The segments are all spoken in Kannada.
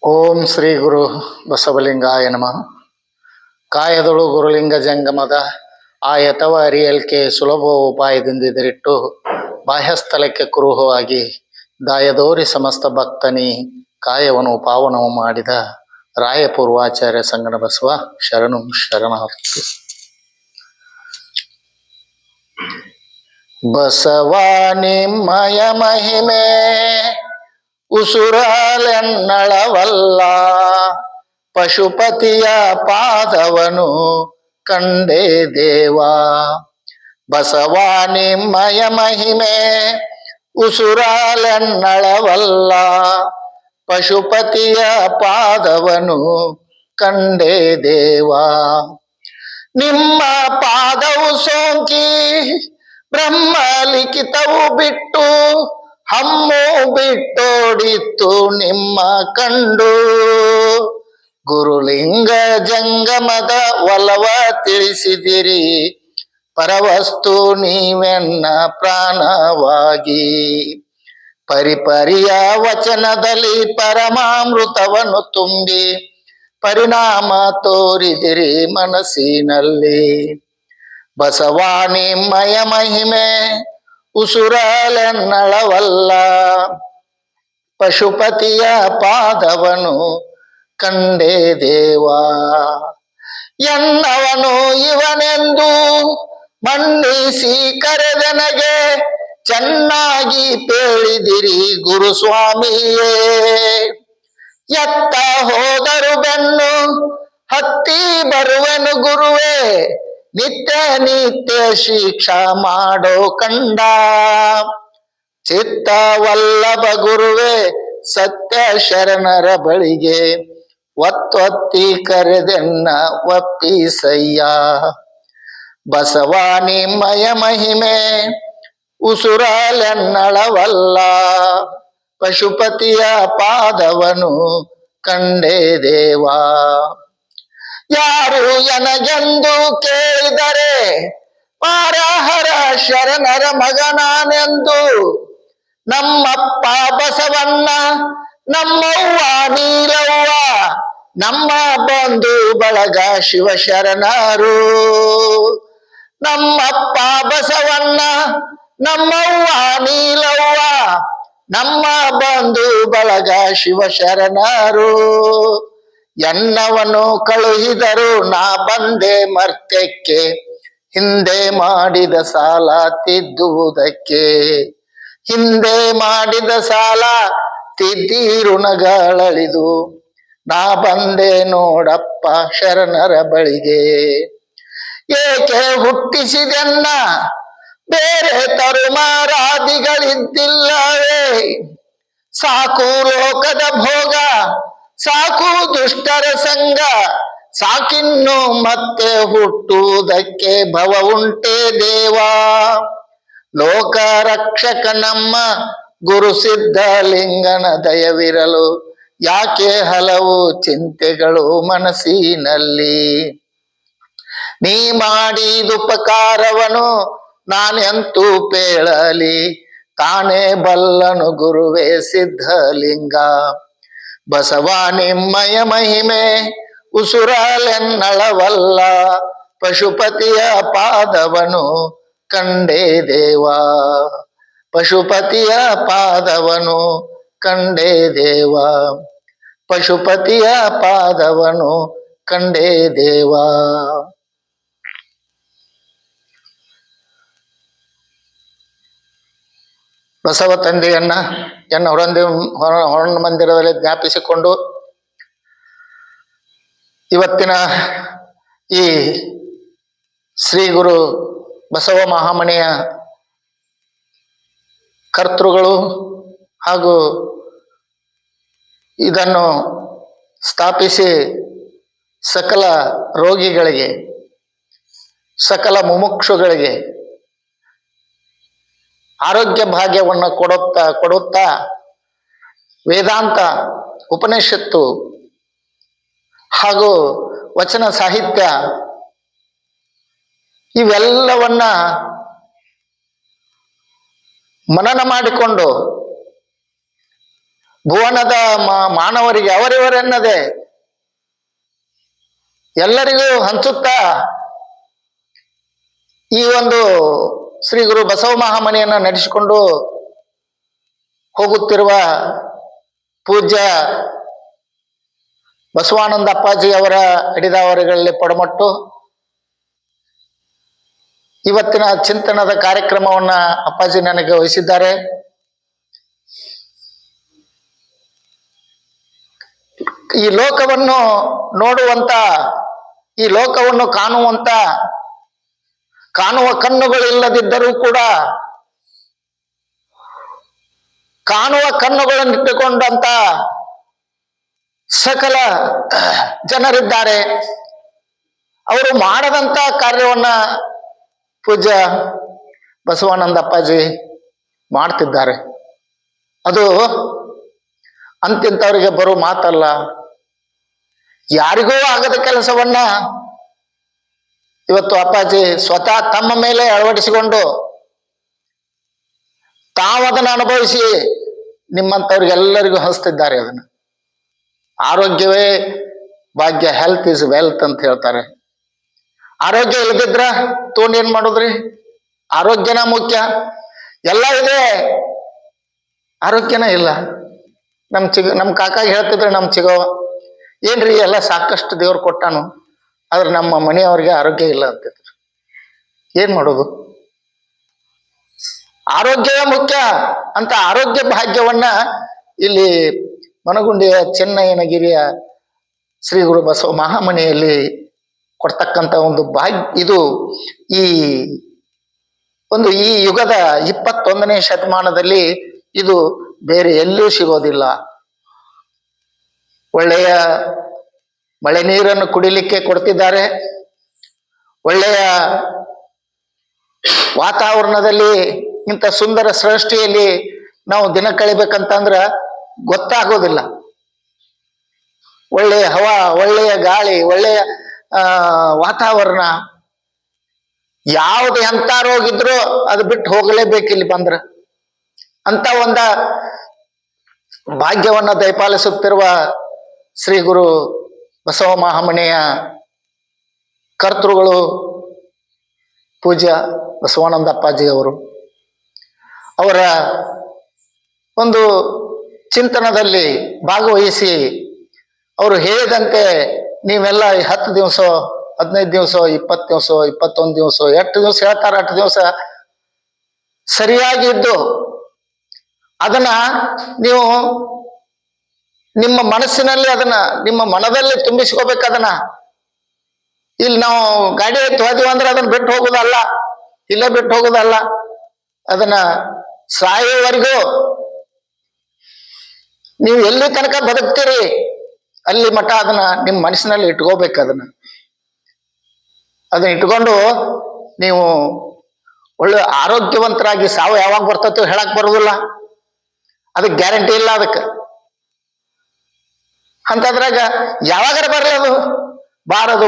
ಓಂ ಶ್ರೀ ಗುರು ಬಸವಲಿಂಗಾಯ ನಮಃ. ಕಾಯದೊಳು ಗುರುಲಿಂಗ ಜಂಗಮದ ಆಯತವ ಅರಿಯಲ್ಕೆ ಸುಲಭ ಉಪಾಯದಿಂದ ಇದರಿಟ್ಟು ಬಾಹ್ಯಸ್ಥಲಕ್ಕೆ ಕುರುಹವಾಗಿ ದಾಯದೋರಿ ಸಮಸ್ತ ಭಕ್ತನಿ ಕಾಯವನ್ನು ಪಾವನವು ಮಾಡಿದ ರಾಯಪೂರ್ವಾಚಾರ್ಯ ಸಂಗನ ಬಸವ ಶರಣು ಶರಣಾರ್ಥಿ. ಬಸವ ನಿಮ್ಮಯ ಮಹಿಮೆ ಉಸುರಾಲೆನ್ನಳವಲ್ಲ, ಪಶುಪತಿಯ ಪಾದವನು ಕಂಡೇ ದೇವಾ. ಬಸವ ನಿಮ್ಮಯ ಮಹಿಮೆ ಉಸುರಾಲೆನ್ನಳವಲ್ಲ, ಪಶುಪತಿಯ ಪಾದವನು ಕಂಡೇ ದೇವಾ. ನಿಮ್ಮ ಪಾದವು ಸೋಂಕಿ ಬ್ರಹ್ಮ ಲಿಖಿತವು ಬಿಟ್ಟು ಹಮ್ಮು ಬಿಟ್ಟೋಡಿತ್ತು ನಿಮ್ಮ ಕಂಡು. ಗುರುಲಿಂಗ ಜಂಗಮದ ಒಲವ ತಿಳಿಸಿದಿರಿ, ಪರವಸ್ತು ನೀವೆನ್ನ ಪ್ರಾಣವಾಗಿ. ಪರಿಪರಿಯ ವಚನದಲ್ಲಿ ಪರಮಾಮೃತವನ್ನು ತುಂಬಿ ಪರಿಣಾಮ ತೋರಿದಿರಿ ಮನಸ್ಸಿನಲ್ಲಿ. ಬಸವ ನಿಮ್ಮಯ ಮಹಿಮೆ ಉಸುರಲೆನ್ನಳವಲ್ಲ, ಪಶುಪತಿಯ ಪಾದವನು ಕಂಡೇ ದೇವಾ. ಎನ್ನವನು ಇವನೆಂದು ಮನ್ನಿಸಿ ಕರೆದನಗೆ ಚೆನ್ನಾಗಿ ಪೇಳಿದಿರಿ ಗುರುಸ್ವಾಮಿಯೇ. ಎತ್ತ ಹೋದರು ಬೆನ್ನು ಹತ್ತಿ ಬರುವೆನು ಗುರುವೇ, ನಿತ್ಯ ನಿತ್ಯ ಶಿಕ್ಷಾ ಮಾಡೋ ಕಂಡ. ಚಿತ್ತವಲ್ಲಭ ಗುರುವೇ ಸತ್ಯ ಶರಣರ ಬಳಿಗೆ ಒತ್ತೊತ್ತಿ ಕರೆದೆನ್ನ ಒಪ್ಪಿಸಯ್ಯ. ಬಸವ ನಿಮ್ಮಯ ಮಹಿಮೆ ಉಸುರಲೆನ್ನಳವಲ್ಲ, ಪಶುಪತಿಯ ಪಾದವನು ಕಂಡೇ ದೇವಾ. ಯಾರು ಎನಗೆಂದು ಕೇಳಿದರೆ ಪಾರಹರ ಶರಣರ ಮಗನಾನೆಂದು, ನಮ್ಮಪ್ಪ ಬಸವಣ್ಣ ನಮ್ಮವ್ವ ನೀಲವ್ವ ನಮ್ಮ ಬಂಧು ಬಳಗ ಶಿವಶರಣರು. ನಮ್ಮಪ್ಪ ಬಸವಣ್ಣ ನಮ್ಮವ್ವ ನೀಲವ್ವ ನಮ್ಮ ಬಂಧು ಬಳಗ ಶಿವಶರಣರು. ಎನ್ನವನು ಕಳುಹಿದರು ನಾ ಬಂದೆ ಮರ್ತ್ಯಕ್ಕೆ, ಹಿಂದೆ ಮಾಡಿದ ಸಾಲ ತಿದ್ದುವುದಕ್ಕೆ. ಹಿಂದೆ ಮಾಡಿದ ಸಾಲ ತಿದ್ದಿ ಋಣಗಳಳಿದು ನಾ ಬಂದೆ ನೋಡಪ್ಪ ಶರಣರ ಬಳಿಗೆ. ಏಕೆ ಹುಟ್ಟಿಸಿದೆನ್ನ ಬೇರೆ ತರುಮಾರಾದಿಗಳಿದ್ದಿಲ್ಲವೇ, ಸಾಕು ಲೋಕದ ಭೋಗ ಸಾಕು ದುಷ್ಟರ ಸಂಗ, ಸಾಕಿನ್ನು ಮತ್ತೆ ಹುಟ್ಟುವುದಕ್ಕೆ ಭವ ಉಂಟೆ ದೇವಾ. ಲೋಕ ರಕ್ಷಕ ನಮ್ಮ ಗುರು ಸಿದ್ಧಲಿಂಗನ ದಯವಿರಲು ಯಾಕೆ ಹಲವು ಚಿಂತೆಗಳು ಮನಸ್ಸಿನಲ್ಲಿ. ನೀ ಮಾಡಿದುಪಕಾರವನು ನಾನೆಂತೂ ಪೇಳಲಿ, ತಾನೇ ಬಲ್ಲನು ಗುರುವೇ ಸಿದ್ಧಲಿಂಗ. ಬಸವ ನಿಮ್ಮಯ ಮಹಿಮೆ ಉಸುರಲೆನ್ನಳವಲ್ಲ, ಪಶುಪತಿಯ ಪಾದವನು ಕಂಡೇ ದೇವಾ. ಪಶುಪತಿಯ ಪಾದವನು ಕಂಡೇ ದೇವಾ. ಪಶುಪತಿಯ ಪಾದವನು ಕಂಡೇ ದೇವಾ. ಬಸವ ತಂದೆಯನ್ನ ಎನ್ನ ಹೊರ ಮಂದಿರದಲ್ಲಿ ಜ್ಞಾಪಿಸಿಕೊಂಡು ಇವತ್ತಿನ ಈ ಶ್ರೀ ಗುರು ಬಸವ ಮಹಾಮನೆಯ ಕರ್ತೃಗಳು ಹಾಗೂ ಇದನ್ನು ಸ್ಥಾಪಿಸಿ ಸಕಲ ರೋಗಿಗಳಿಗೆ ಸಕಲ ಮುಮುಕ್ಷುಗಳಿಗೆ ಆರೋಗ್ಯ ಭಾಗ್ಯವನ್ನು ಕೊಡುತ್ತಾ ವೇದಾಂತ ಉಪನಿಷತ್ತು ಹಾಗೂ ವಚನ ಸಾಹಿತ್ಯ ಇವೆಲ್ಲವನ್ನ ಮನನ ಮಾಡಿಕೊಂಡು ಭುವನದ ಮಾನವರಿಗೆ ಅವರಿವರೆನ್ನದೆ ಎಲ್ಲರಿಗೂ ಹಂಚುತ್ತಾ ಈ ಒಂದು ಶ್ರೀ ಗುರು ಬಸವ ಮಹಾಮನೆಯನ್ನ ನಡೆಸಿಕೊಂಡು ಹೋಗುತ್ತಿರುವ ಪೂಜ್ಯ ಬಸವಾನಂದ ಅಪ್ಪಾಜಿ ಅವರ ಹಿಡಿದಾವರಿಗಳಲ್ಲಿ ಪಡಮಟ್ಟು ಇವತ್ತಿನ ಚಿಂತನದ ಕಾರ್ಯಕ್ರಮವನ್ನ ಅಪ್ಪಾಜಿ ನನಗೆ ವಹಿಸಿದ್ದಾರೆ. ಈ ಲೋಕವನ್ನು ನೋಡುವಂತ, ಈ ಲೋಕವನ್ನು ಕಾಣುವ ಕಣ್ಣುಗಳಿಲ್ಲದಿದ್ದರೂ ಕೂಡ ಕಾಣುವ ಕಣ್ಣುಗಳನ್ನಿಟ್ಟುಕೊಂಡಂತ ಸಕಲ ಜನರಿದ್ದಾರೆ. ಅವರು ಮಾಡದಂತ ಕಾರ್ಯವನ್ನ ಪೂಜ್ಯ ಬಸವಾನಂದ ಅಪ್ಪಾಜಿ ಮಾಡ್ತಿದ್ದಾರೆ. ಅದು ಅಂತಿಂತವರಿಗೆ ಬರೋ ಮಾತಲ್ಲ. ಯಾರಿಗೂ ಆಗದ ಕೆಲಸವನ್ನ ಇವತ್ತು ಅಪ್ಪಾಜಿ ಸ್ವತಃ ತಮ್ಮ ಮೇಲೆ ಅಳವಡಿಸಿಕೊಂಡು ತಾವದನ್ನು ಅನುಭವಿಸಿ ನಿಮ್ಮಂಥವ್ರಿಗೆಲ್ಲರಿಗೂ ಹಂಚ್ತಿದ್ದಾರೆ. ಅದನ್ನು ಆರೋಗ್ಯವೇ ಭಾಗ್ಯ, ಹೆಲ್ತ್ ಇಸ್ ವೆಲ್ತ್ ಅಂತ ಹೇಳ್ತಾರೆ. ಆರೋಗ್ಯ ಇಲ್ಲದಿದ್ರ ತಗೊಂಡು ಏನ್ ಮಾಡುದ್ರಿ? ಆರೋಗ್ಯನ ಮುಖ್ಯ. ಎಲ್ಲ ಇದೆ, ಆರೋಗ್ಯನ ಇಲ್ಲ. ನಮ್ಮ ಕಾಕಾಗ ಹೇಳ್ತಿದ್ರೆ ನಮ್ಮ ಚಿಗವ, ಏನ್ರಿ ಎಲ್ಲ ಸಾಕಷ್ಟು ದೇವ್ರು ಕೊಟ್ಟಾನು, ಆದ್ರೆ ನಮ್ಮ ಮನೆಯವ್ರಿಗೆ ಆರೋಗ್ಯ ಇಲ್ಲ ಅಂತಿದ್ರು. ಏನ್ ಮಾಡೋದು? ಆರೋಗ್ಯವೇ ಮುಖ್ಯ ಅಂತ ಆರೋಗ್ಯ ಭಾಗ್ಯವನ್ನ ಇಲ್ಲಿ ಮನಗುಂಡಿಯ ಚೆನ್ನಯ್ಯನಗಿರಿಯ ಶ್ರೀ ಗುರು ಬಸವ ಮಹಾಮನೆಯಲ್ಲಿ ಕೊಡ್ತಕ್ಕಂಥ ಒಂದು ಇದು ಈ ಯುಗದ 21ನೇ ಶತಮಾನದಲ್ಲಿ ಇದು ಬೇರೆ ಎಲ್ಲೂ ಸಿಗೋದಿಲ್ಲ. ಒಳ್ಳೆಯ ಮಳೆ ನೀರನ್ನು ಕುಡಿಲಿಕ್ಕೆ ಕೊಡ್ತಿದ್ದಾರೆ. ಒಳ್ಳೆಯ ವಾತಾವರಣದಲ್ಲಿ ಇಂಥ ಸುಂದರ ಸೃಷ್ಟಿಯಲ್ಲಿ ನಾವು ದಿನ ಕಳಿಬೇಕಂತಂದ್ರ ಗೊತ್ತಾಗೋದಿಲ್ಲ. ಒಳ್ಳೆಯ ಹವಾ, ಒಳ್ಳೆಯ ಗಾಳಿ, ಒಳ್ಳೆಯ ವಾತಾವರಣ, ಯಾವ್ದು ಎಂತ ರೋಗ ಇದ್ರೂ ಅದು ಬಿಟ್ಟು ಹೋಗಲೇಬೇಕು ಇಲ್ಲಿ ಬಂದ್ರ. ಅಂತ ಒಂದ ಭಾಗ್ಯವನ್ನ ದಯಪಾಲಿಸುತ್ತಿರುವ ಶ್ರೀ ಗುರು ಬಸವ ಮಹಾಮನೆಯ ಕರ್ತೃಗಳು ಪೂಜ್ಯ ಬಸವಾನಂದ ಅಪ್ಪಾಜಿ ಅವರು. ಅವರ ಒಂದು ಚಿಂತನದಲ್ಲಿ ಭಾಗವಹಿಸಿ ಅವರು ಹೇಳಿದಂತೆ ನೀವೆಲ್ಲ 10 ದಿವಸ, 15 ದಿವಸ, 20 ದಿವಸ, 21 ದಿವಸ, 8 ದಿವಸ ಹೇಳ್ತಾರೆ, 8 ದಿವಸ ಸರಿಯಾಗಿ ಇದ್ದು ಅದನ್ನ ನೀವು ನಿಮ್ಮ ಮನಸ್ಸಿನಲ್ಲಿ, ಅದನ್ನ ನಿಮ್ಮ ಮನದಲ್ಲಿ ತುಂಬಿಸ್ಕೋಬೇಕು. ಅದನ್ನ ಇಲ್ಲಿ ನಾವು ಗಾಡಿ ಎತ್ತಿ ಹೋದಿವಿ ಅಂದ್ರೆ ಅದನ್ನ ಬಿಟ್ಟು ಹೋಗೋದಲ್ಲ, ಇಲ್ಲೇ ಬಿಟ್ಟು ಹೋಗೋದಲ್ಲ. ಅದನ್ನ ಸಾಯುವವರೆಗೂ ನೀವು ಎಲ್ಲಿ ತನಕ ಬದುಕ್ತೀರಿ ಅಲ್ಲಿ ಮಠ ಅದನ್ನ ನಿಮ್ಮ ಮನಸ್ಸಿನಲ್ಲಿ ಇಟ್ಕೋಬೇಕು. ಅದನ್ನ ಇಟ್ಕೊಂಡು ನೀವು ಒಳ್ಳೆ ಆರೋಗ್ಯವಂತರಾಗಿ, ಸಾವು ಯಾವಾಗ ಬರ್ತೈತೋ ಹೇಳಕ್ ಬರೋದಿಲ್ಲ, ಅದಕ್ಕೆ ಗ್ಯಾರಂಟಿ ಇಲ್ಲ. ಅದಕ್ಕೆ ಅಂತದ್ರಾಗ ಯಾವಾಗಾರ ಬರಲಿ, ಅದು ಬಾರದು,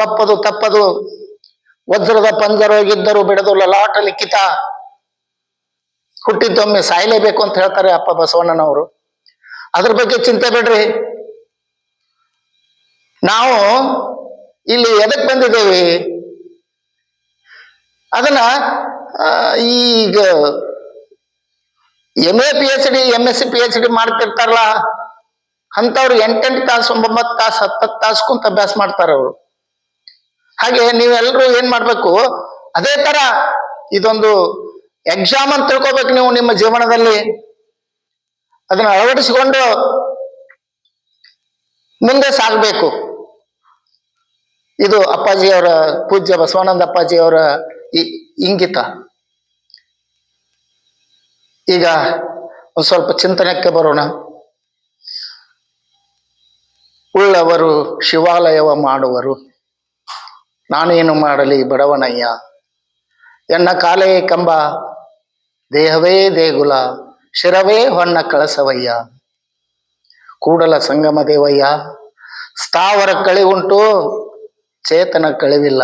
ಬಪ್ಪದು ತಪ್ಪದು, ವಜ್ರದ ಪಂಜರವಾಗಿದ್ದರು ಬಿಡದು ಲಲಾಟ ಲಿಖಿತ, ಹುಟ್ಟಿದ್ದೊಮ್ಮೆ ಸಾಯಲೇಬೇಕು ಅಂತ ಹೇಳ್ತಾರೆ ಅಪ್ಪ ಬಸವಣ್ಣನವರು. ಅದ್ರ ಬಗ್ಗೆ ಚಿಂತೆ ಬಿಡ್ರಿ. ನಾವು ಇಲ್ಲಿ ಎದಕ್ ಬಂದಿದ್ದೇವೆ? ಅದನ್ನ ಈಗ MA PhD MSc PhD ಮಾಡ್ತಿರ್ತಾರಲ್ಲ ಅಂತವ್ರು 8 ತಾಸು 9 ತಾಸು 10 ತಾಸು ಕುಂತ ಅಭ್ಯಾಸ ಮಾಡ್ತಾರ ಅವರು. ಹಾಗೆ ನೀವೆಲ್ಲರೂ ಏನ್ ಮಾಡ್ಬೇಕು? ಅದೇ ತರ ಇದೊಂದು ಎಕ್ಸಾಮ್ ಅಂತ ತಿಳ್ಕೊಬೇಕು ನೀವು ನಿಮ್ಮ ಜೀವನದಲ್ಲಿ. ಅದನ್ನ ಅಳವಡಿಸಿಕೊಂಡು ಮುಂದೆ ಸಾಗಬೇಕು. ಇದು ಅಪ್ಪಾಜಿಯವರ, ಪೂಜ್ಯ ಬಸವಾನಂದ ಅಪ್ಪಾಜಿಯವರ ಇಂಗಿತ. ಈಗ ಒಂದು ಸ್ವಲ್ಪ ಚಿಂತನೆಗೆ ಬರೋಣ. ಉಳ್ಳವರು ಶಿವಾಲಯವ ಮಾಡುವರು, ನಾನೇನು ಮಾಡಲಿ ಬಡವನಯ್ಯ, ಎನ್ನ ಕಾಲೇ ಕಂಬ, ದೇಹವೇ ದೇಗುಲ, ಶಿರವೇ ಹೊನ್ನ ಕಳಸವಯ್ಯ, ಕೂಡಲ ಸಂಗಮ ದೇವಯ್ಯ, ಸ್ಥಾವರ ಕಳಿವುಂಟು ಚೇತನ ಕಳಿವಿಲ್ಲ,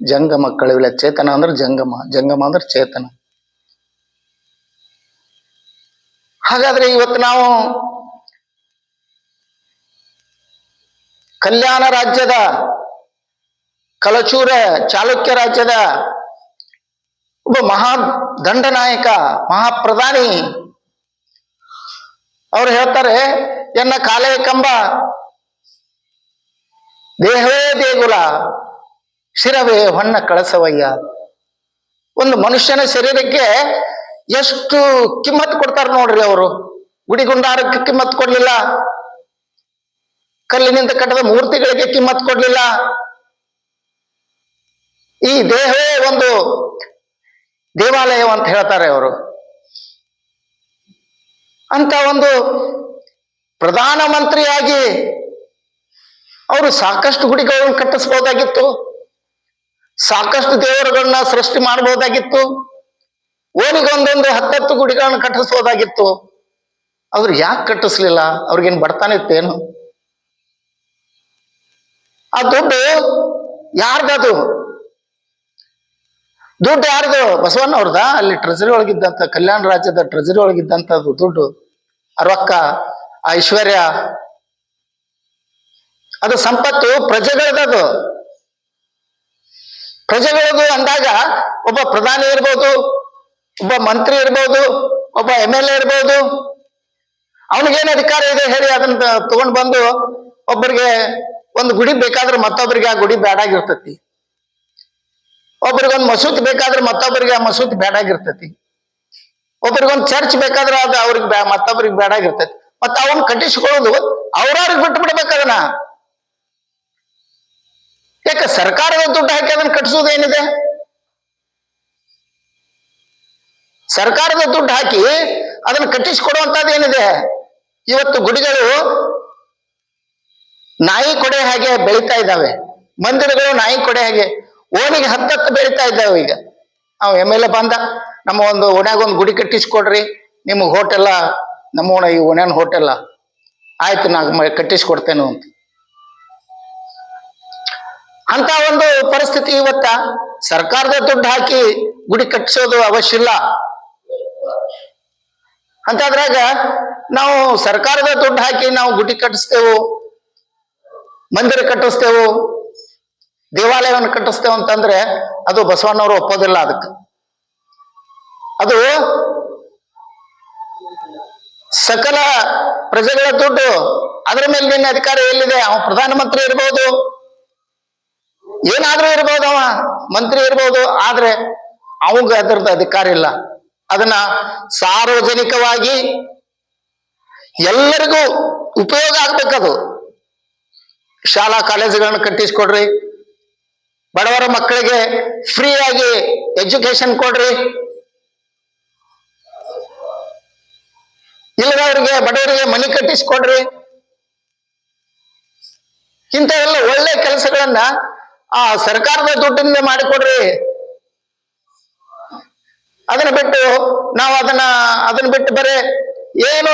ಜಂಗಮ ಕಳಿವಿಲ್ಲ. ಚೇತನ ಅಂದ್ರೆ ಜಂಗಮ, ಜಂಗಮ ಅಂದ್ರೆ ಚೇತನ. ಹಾಗಾದ್ರೆ ಇವತ್ತು ನಾವು ಕಲ್ಯಾಣ ರಾಜ್ಯದ ಕಲಚೂರ ಚಾಲುಕ್ಯ ರಾಜ್ಯದ ಒಬ್ಬ ಮಹಾ ದಂಡನಾಯಕ, ಮಹಾಪ್ರಧಾನಿ. ಅವ್ರು ಹೇಳ್ತಾರೆ, ಎನ್ನ ಕಾಲೇ ಕಂಬ, ದೇಹವೇ ದೇಗುಲ, ಶಿರವೇ ಹೊನ್ನ ಕಳಸವಯ್ಯ. ಒಂದು ಮನುಷ್ಯನ ಶರೀರಕ್ಕೆ ಎಷ್ಟು ಕಿಮ್ಮತ್ ಕೊಡ್ತಾರೆ ನೋಡ್ರಿ ಅವರು. ಗುಡಿಗುಂಡಾರಕ್ಕೆ ಕಿಮ್ಮತ್ ಕೊಡ್ಲಿಲ್ಲ, ಕಲ್ಲಿನಿಂದ ಕಟ್ಟದ ಮೂರ್ತಿಗಳಿಗೆ ಕಿಮ್ಮತ್ ಕೊಡ್ಲಿಲ್ಲ. ಈ ದೇಹವೇ ಒಂದು ದೇವಾಲಯ ಅಂತ ಹೇಳ್ತಾರೆ ಅವರು. ಅಂತ ಒಂದು ಪ್ರಧಾನ ಮಂತ್ರಿಯಾಗಿ ಅವರು ಸಾಕಷ್ಟು ಗುಡಿಗಳನ್ನು ಕಟ್ಟಿಸಬಹುದಾಗಿತ್ತು, ಸಾಕಷ್ಟು ದೇವರುಗಳನ್ನ ಸೃಷ್ಟಿ ಮಾಡಬಹುದಾಗಿತ್ತು, ಓಣಿಗೊಂದೊಂದು 10 ಗುಡಿಗಳನ್ನು ಕಟ್ಟಿಸಬಹುದಾಗಿತ್ತು. ಅವ್ರು ಯಾಕೆ ಕಟ್ಟಿಸ್ಲಿಲ್ಲ? ಅವ್ರಿಗೇನು ಬರ್ತಾನೆ ಇತ್ತೇನು? ಆ ದುಡ್ಡು ಯಾರ್ದದು? ದುಡ್ಡು ಯಾರ್ದು? ಬಸವಣ್ಣ ಅವ್ರದ. ಅಲ್ಲಿ ಟ್ರೆಜರಿ ಒಳಗಿದ್ದಂತ, ಕಲ್ಯಾಣ ರಾಜ್ಯದ ಟ್ರೆಜರಿ ಒಳಗಿದ್ದಂಥದ್ದು ದುಡ್ಡು, ಆ ರೊಕ್ಕ, ಆ ಐಶ್ವರ್ಯ, ಅದು ಸಂಪತ್ತು ಪ್ರಜೆಗಳದದು. ಪ್ರಜೆಗಳದು ಅಂದಾಗ ಒಬ್ಬ ಪ್ರಧಾನಿ ಇರ್ಬೋದು, ಒಬ್ಬ ಮಂತ್ರಿ ಇರ್ಬೋದು, ಒಬ್ಬ MLA ಇರ್ಬೋದು. ಅವನಿಗೇನು ಅಧಿಕಾರ ಇದೆ ಹೇಳಿ? ಅದನ್ನ ತಗೊಂಡ್ ಬಂದು ಒಬ್ಬರಿಗೆ ಒಂದು ಗುಡಿ ಬೇಕಾದ್ರೆ ಮತ್ತೊಬ್ಬರಿಗೆ ಆ ಗುಡಿ ಬೇಡಾಗಿರ್ತತಿ, ಒಬ್ರಿಗೊಂದು ಮಸೂತಿ ಬೇಕಾದ್ರೆ ಮತ್ತೊಬ್ಬರಿಗೆ ಆ ಮಸೂತಿ ಬೇಡಾಗಿರ್ತತಿ, ಒಬ್ರಿಗೊಂದು ಚರ್ಚ್ ಬೇಕಾದ್ರೆ ಅದು ಅವ್ರಿಗೆ ಮತ್ತೊಬ್ಬರಿಗೆ ಬೇಡಾಗಿರ್ತೈತಿ. ಮತ್ತೆ ಅವನ್ ಕಟ್ಟಿಸ್ಕೊಳ್ಳೋದು ಅವ್ರವ್ರಿಗೆ ಬಿಟ್ಟು ಬಿಡ್ಬೇಕು ಅದನ್ನ. ಯಾಕೆ ಸರ್ಕಾರದ ದುಡ್ಡು ಹಾಕಿ ಅದನ್ನ ಕಟ್ಟಿಸೋದು ಏನಿದೆ? ಸರ್ಕಾರದ ದುಡ್ಡು ಹಾಕಿ ಅದನ್ನ ಕಟ್ಟಿಸಿಕೊಡುವಂತದ್ದು ಏನಿದೆ? ಇವತ್ತು ಗುಡಿಗಳು ನಾಯಿ ಕೊಡೆ ಹಾಗೆ ಬೆಳೀತಾ ಇದ್ದಾವೆ, ಮಂದಿರಗಳು ನಾಯಿ ಕೊಡೆ ಹಾಗೆ ಓಣಿಗೆ 10 ಬೆಳೀತಾ ಇದ್ದಾವೆ. ಈಗ ಅವ್ MLA ಬಂದ, ನಮ್ಮ ಒಂದು ಓಣ್ಯಾಗ ಒಂದು ಗುಡಿ ಕಟ್ಟಿಸ್ಕೊಡ್ರಿ, ನಿಮ್ಗೆ ಹೋಟೆಲ್ಲ, ನಮ್ಮ ಓಣ ಈ ಓಣ್ಯಾನ ಹೋಟೆಲ್ಲ ಆಯ್ತು ನಾ ಕಟ್ಟಿಸ್ಕೊಡ್ತೇನೆ ಅಂತ. ಅಂತ ಒಂದು ಪರಿಸ್ಥಿತಿ ಇವತ್ತ. ಸರ್ಕಾರದ ದುಡ್ಡು ಹಾಕಿ ಗುಡಿ ಕಟ್ಟಿಸೋದು ಅವಶ್ಯ ಇಲ್ಲ. ಅಂತದ್ರಾಗ ನಾವು ಸರ್ಕಾರದ ದುಡ್ಡು ಹಾಕಿ ನಾವು ಗುಡಿ ಕಟ್ಟಿಸ್ತೇವು, ಮಂದಿರ ಕಟ್ಟಿಸ್ತೇವು, ದೇವಾಲಯವನ್ನು ಕಟ್ಟಿಸ್ತೇವೆ ಅಂತಂದ್ರೆ ಅದು ಬಸವಣ್ಣವರು ಒಪ್ಪೋದಿಲ್ಲ. ಅದಕ್ಕೆ ಅದು ಸಕಲ ಪ್ರಜೆಗಳ ದುಡ್ಡು, ಅದರ ಮೇಲೆ ನಿನ್ನ ಅಧಿಕಾರ ಎಲ್ಲಿದೆ? ಅವ ಪ್ರಧಾನಮಂತ್ರಿ ಇರ್ಬೋದು, ಏನಾದ್ರೂ ಇರ್ಬೋದು, ಅವ ಮಂತ್ರಿ ಇರ್ಬೋದು, ಆದ್ರೆ ಅವಂಗ ಅದರದ ಅಧಿಕಾರ ಇಲ್ಲ. ಅದನ್ನ ಸಾರ್ವಜನಿಕವಾಗಿ ಎಲ್ಲರಿಗೂ ಉಪಯೋಗ ಆಗ್ಬೇಕದು. ಶಾಲಾ ಕಾಲೇಜುಗಳನ್ನು ಕಟ್ಟಿಸ್ಕೊಡ್ರಿ, ಬಡವರ ಮಕ್ಕಳಿಗೆ ಫ್ರೀ ಆಗಿ ಎಜುಕೇಶನ್ ಕೊಡ್ರಿ, ಇಲ್ಲದವರಿಗೆ ಬಡವರಿಗೆ ಮನೆ ಕಟ್ಟಿಸ್ಕೊಡ್ರಿ. ಇಂಥವೆಲ್ಲ ಒಳ್ಳೆ ಕೆಲಸಗಳನ್ನ ಆ ಸರ್ಕಾರದ ದುಡ್ಡಿಂದ ಮಾಡಿಕೊಡ್ರಿ. ಅದನ್ನ ಬಿಟ್ಟು ನಾವು ಅದನ್ನ ಬಿಟ್ಟು ಬರೇ ಏನೋ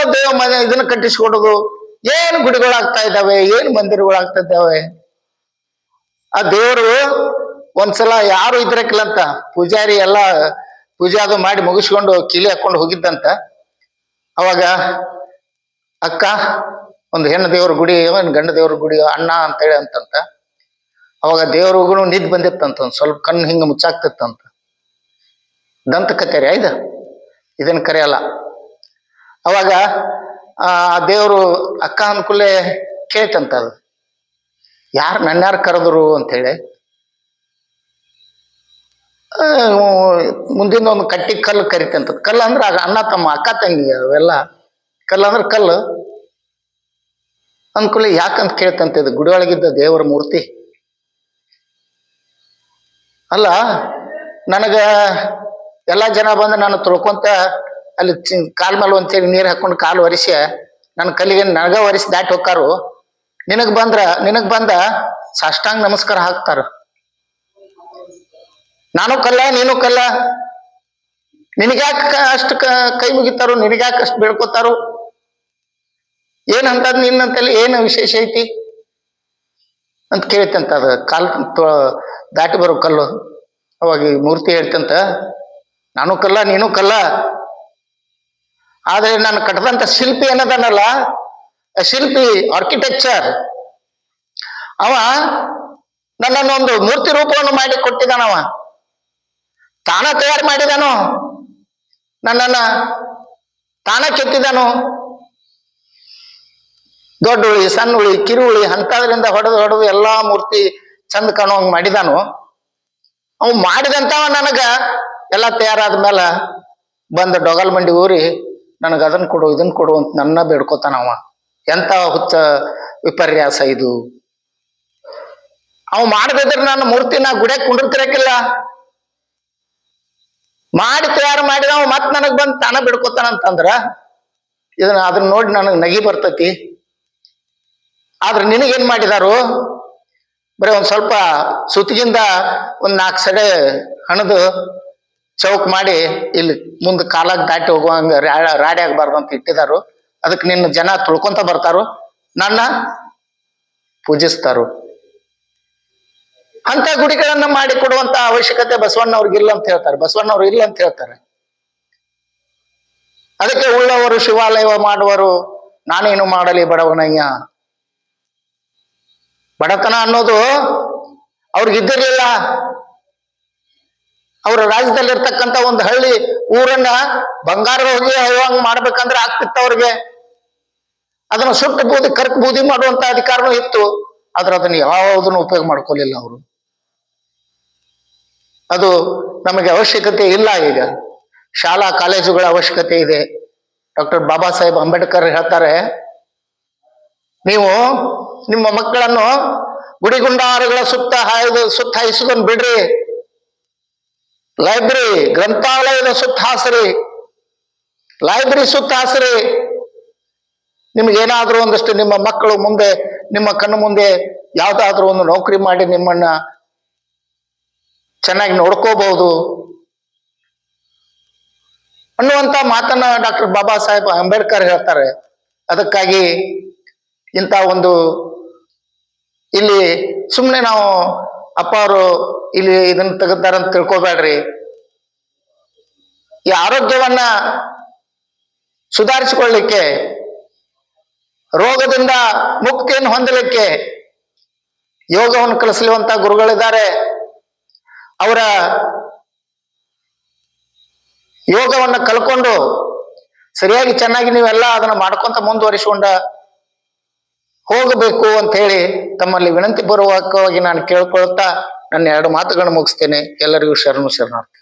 ಇದನ್ನ ಕಟ್ಟಿಸ್ಕೊಡೋದು, ಏನು ಗುಡಿಗಳಾಗ್ತಾ ಇದ್ದಾವೆ, ಏನು ಮಂದಿರಗಳಾಗ್ತಾ ಇದ್ದಾವೆ. ಆ ದೇವರು ಒಂದ್ಸಲ ಯಾರು ಇದ್ರಕ್ಕಿಲ್ಲಂತ ಪೂಜಾರಿ ಎಲ್ಲ ಪೂಜೆ ಅದು ಮಾಡಿ ಮುಗಿಸ್ಕೊಂಡು ಕೀಲಿ ಹಾಕೊಂಡು ಹೋಗಿದ್ದಂತ. ಅವಾಗ ಅಕ್ಕ ಒಂದು ಹೆಣ್ಣು ದೇವ್ರ ಗುಡಿ, ಗಂಡ ದೇವ್ರ ಗುಡಿ ಅಣ್ಣ ಅಂತೇಳಿ ಅಂತಂತ. ಅವಾಗ ದೇವ್ರಿಗೂ ನಿದ್ ಬಂದಿತ್ತಂತ, ಒಂದ್ ಸ್ವಲ್ಪ ಕಣ್ಣು ಹಿಂಗ ಮುಚ್ಚಾಕ್ತಿತ್ತಂತ. ದಂತ ಕತೆರಿ ಇದನ್ನ ಕರೆಯಲ್ಲ. ಅವಾಗ ಆ ದೇವರು ಅಕ್ಕ ಅನ್ಕೂಲೆ ಕೇಳ್ತಂತ, ಅದು ನನ್ಯಾರು ಕರೆದ್ರು ಅಂತೇಳಿ. ಮುಂದಿನ ಒಂದು ಕಟ್ಟಿ ಕಲ್ಲು ಕರಿತಂತ. ಕಲ್ಲು ಅಂದ್ರೆ ಅಣ್ಣ ತಮ್ಮ ಅಕ್ಕ ತಂಗಿ ಅವೆಲ್ಲ ಕಲ್ಲು ಅಂದ್ರೆ ಕಲ್ಲು ಅನ್ಕೂಲೆ ಯಾಕಂತ ಕೇಳ್ತಂತ. ಇದು ಗುಡಿ ಒಳಗಿದ್ದ ದೇವರ ಮೂರ್ತಿ ಅಲ್ಲ, ನನಗ ಎಲ್ಲಾ ಜನ ಬಂದು ನಾನು ತೊಳ್ಕೊಂತ ಅಲ್ಲಿ ಕಾಲ್ ಮೇಲೆ ಒಂದ್ಸರಿ ನೀರು ಹಾಕೊಂಡು ಕಾಲು ಒರೆಸಿ ನನ್ನ ಕಲ್ಲಿಗೆ ನನಗ ಒರೆಸಿ ದಾಟಿ ಹೋಗ್ತಾರು. ನಿನಗ್ ಬಂದ ಸಾಷ್ಟಾಂಗ ನಮಸ್ಕಾರ ಹಾಕ್ತಾರ. ನಾನು ಕಲ್ಲ, ನೀನು ಕಲ್ಲ, ನಿನಗ್ಯಾಕ ಅಷ್ಟು ಕೈ ಮುಗಿತಾರು, ನಿನಗ್ಯಾಕ ಅಷ್ಟು ಬೇಡ್ಕೋತಾರು? ಏನಂತದ್ ನಿನ್ನಂತಲ್ಲಿ ಏನು ವಿಶೇಷ ಐತಿ ಅಂತ ಕೇಳ್ತಂತ. ಅದು ಕಾಲ್ ದಾಟಿ ಬರೋ ಕಲ್ಲು. ಅವಾಗ ಈ ಮೂರ್ತಿ ಹೇಳ್ತಂತ, ನಾನು ಕಲ್ಲ, ನೀನು ಕಲ್ಲ, ಆದ್ರೆ ನಾನು ಕಟ್ಟದಂತ ಶಿಲ್ಪಿ ಏನದನಲ್ಲ, ಶಿಲ್ಪಿ ಆರ್ಕಿಟೆಕ್ಚರ್ ಅವ ನನ್ನನ್ನೊಂದು ಮೂರ್ತಿ ರೂಪವನ್ನು ಮಾಡಿ ಕೊಟ್ಟಿದ್ದಾನವ, ತಾನ ತಯಾರು ಮಾಡಿದಾನು, ನನ್ನನ್ನ ತಾನ ಕೆತ್ತಿದಾನು. ದೊಡ್ಡ ಉಳಿ, ಸಣ್ಣ ಉಳಿ, ಕಿರುಳಿ ಅಂತದ್ರಿಂದ ಹೊಡೆದು ಎಲ್ಲಾ ಮೂರ್ತಿ ಚಂದ ಕಾಣುವಂಗ್ ಮಾಡಿದಾನು. ಅವ್ ಮಾಡಿದಂತವ ನನಗ ಎಲ್ಲ ತಯಾರಾದ ಮೇಲೆ ಬಂದ ಡೊಗಲ್ ಮಂಡಿ ಊರಿ ನನಗ ಅದನ್ನ ಕೊಡು ಇದನ್ನ ಕೊಡು ಅಂತ ನನ್ನ ಬೇಡ್ಕೋತಾನವ. ಎಂತ ಹುಚ್ಚ ವಿಪರ್ಯಾಸ ಇದು. ಅವ್ ಮಾಡದಿದ್ರೆ ನನ್ನ ಮೂರ್ತಿನ ಗುಡ್ಯಾಗ ಕುಂಡಿರ್ತಿರಕಿಲ್ಲ. ಮಾಡಿ ತಯಾರು ಮಾಡಿದವ ಮತ್ ನನಗ್ ಬಂದ್ ತಾನ ಬಿಡ್ಕೋತಾನಂತಂದ್ರ ಅದನ್ನ ನೋಡಿ ನನಗ್ ನಗಿ ಬರ್ತತಿ. ಆದ್ರೆ ನಿನಗೇನ್ ಮಾಡಿದಾರು, ಬರೀ ಒಂದ್ ಸ್ವಲ್ಪ ಸುತ್ತಿಗಿಂದ ಒಂದ್ 4 ಸಡೆ ಹಣದು ಚೌಕ್ ಮಾಡಿ ಇಲ್ಲಿ ಮುಂದ್ ಕಾಲಾಗ ದಾಟಿ ಹೋಗುವಂಗ ರಾಡಿ ಆಗ್ಬಾರ್ದು ಅಂತ ಇಟ್ಟಿದಾರು. ಅದಕ್ಕೆ ನಿನ್ನ ಜನ ತುಳ್ಕೊಂತ ಬರ್ತಾರು, ನನ್ನ ಪೂಜಿಸ್ತಾರು. ಅಂತ ಗುಡಿಗಳನ್ನ ಮಾಡಿ ಕೊಡುವಂತ ಅವಶ್ಯಕತೆ ಬಸವಣ್ಣವ್ರಿಗೆ ಇಲ್ಲ ಅಂತ ಹೇಳ್ತಾರೆ. ಬಸವಣ್ಣವ್ರು ಇಲ್ಲ ಅಂತ ಹೇಳ್ತಾರೆ. ಅದಕ್ಕೆ ಉಳ್ಳವರು ಶಿವಾಲಯ ಮಾಡುವರು, ನಾನೇನು ಮಾಡಲಿ ಬಡವನಯ್ಯ. ಬಡತನ ಅನ್ನೋದು ಅವ್ರಿಗಿದ್ದಿರ್ಲಿಲ್ಲ. ಅವ್ರ ರಾಜ್ಯದಲ್ಲಿರ್ತಕ್ಕಂಥ ಒಂದು ಹಳ್ಳಿ ಊರನ್ನ ಬಂಗಾರದ ಹೋಗಿ ಹೈವಂಗ್ ಮಾಡ್ಬೇಕಂದ್ರೆ ಆಗ್ತಿತ್ತು ಅವ್ರಿಗೆ. ಅದನ್ನ ಸುಟ್ಟು ಬೂದಿ ಕರ್ಕ್ ಬೂದಿ ಮಾಡುವಂತ ಅಧಿಕಾರನೂ ಇತ್ತು. ಆದ್ರೆ ಅದನ್ನ ಯಾವುದನ್ನು ಉಪಯೋಗ ಮಾಡ್ಕೊಲಿಲ್ಲ ಅವರು. ಅದು ನಮಗೆ ಅವಶ್ಯಕತೆ ಇಲ್ಲ. ಈಗ ಶಾಲಾ ಕಾಲೇಜುಗಳ ಅವಶ್ಯಕತೆ ಇದೆ. ಡಾಕ್ಟರ್ ಬಾಬಾ ಸಾಹೇಬ್ ಅಂಬೇಡ್ಕರ್ ಹೇಳ್ತಾರೆ, ನೀವು ನಿಮ್ಮ ಮಕ್ಕಳನ್ನು ಗುಡಿಗುಂಡಾರಗಳ ಸುತ್ತ ಹಾಯಿಸ್ಕೊಂಡು ಬಿಡ್ರಿ, ಲೈಬ್ರರಿ ಗ್ರಂಥಾಲಯದ ಸುತ್ತ ಹಾಸ್ರಿ, ಲೈಬ್ರರಿ ಸುತ್ತ ಹಾಸ್ರಿ. ನಿಮ್ಗೇನಾದ್ರೂ ಒಂದಷ್ಟು ನಿಮ್ಮ ಮಕ್ಕಳು ಮುಂದೆ ನಿಮ್ಮ ಕಣ್ಣು ಮುಂದೆ ಯಾವ್ದಾದ್ರೂ ಒಂದು ನೌಕರಿ ಮಾಡಿ ನಿಮ್ಮನ್ನ ಚೆನ್ನಾಗಿ ನೋಡ್ಕೋಬಹುದು ಅನ್ನುವಂತ ಮಾತನ್ನ ಡಾಕ್ಟರ್ ಬಾಬಾ ಸಾಹೇಬ್ ಅಂಬೇಡ್ಕರ್ ಹೇಳ್ತಾರೆ. ಅದಕ್ಕಾಗಿ ಇಂಥ ಒಂದು ಇಲ್ಲಿ ಸುಮ್ಮನೆ ನಾವು ಅಪ್ಪ ಅವರು ಇಲ್ಲಿ ಇದನ್ನ ತೆಗೆದಾರಂತ ತಿಳ್ಕೊಬೇಡ್ರಿ. ಈ ಆರೋಗ್ಯವನ್ನ ಸುಧಾರಿಸಿಕೊಳ್ಳಿಕ್ಕೆ, ರೋಗದಿಂದ ಮುಕ್ತಿಯನ್ನು ಹೊಂದಲಿಕ್ಕೆ ಯೋಗವನ್ನು ಕಲಿಸಲಿರುವಂತ ಗುರುಗಳಿದ್ದಾರೆ. ಅವರ ಯೋಗವನ್ನ ಕಲ್ಕೊಂಡು ಸರಿಯಾಗಿ ಚೆನ್ನಾಗಿ ನೀವೆಲ್ಲ ಅದನ್ನ ಮಾಡ್ಕೊಂತ ಮುಂದುವರಿಸಿಕೊಂಡ ಹೋಗಬೇಕು ಅಂತ ಹೇಳಿ ತಮ್ಮಲ್ಲಿ ವಿನಂತಿ ಪೂರ್ವಕವಾಗಿ ನಾನು ಕೇಳ್ಕೊಳ್ತಾ ನನ್ನ 2 ಮಾತುಗಳನ್ನು ಮುಗಿಸ್ತೇನೆ. ಎಲ್ಲರಿಗೂ ಶರಣು ಶರಣಾರ್ಥಿ.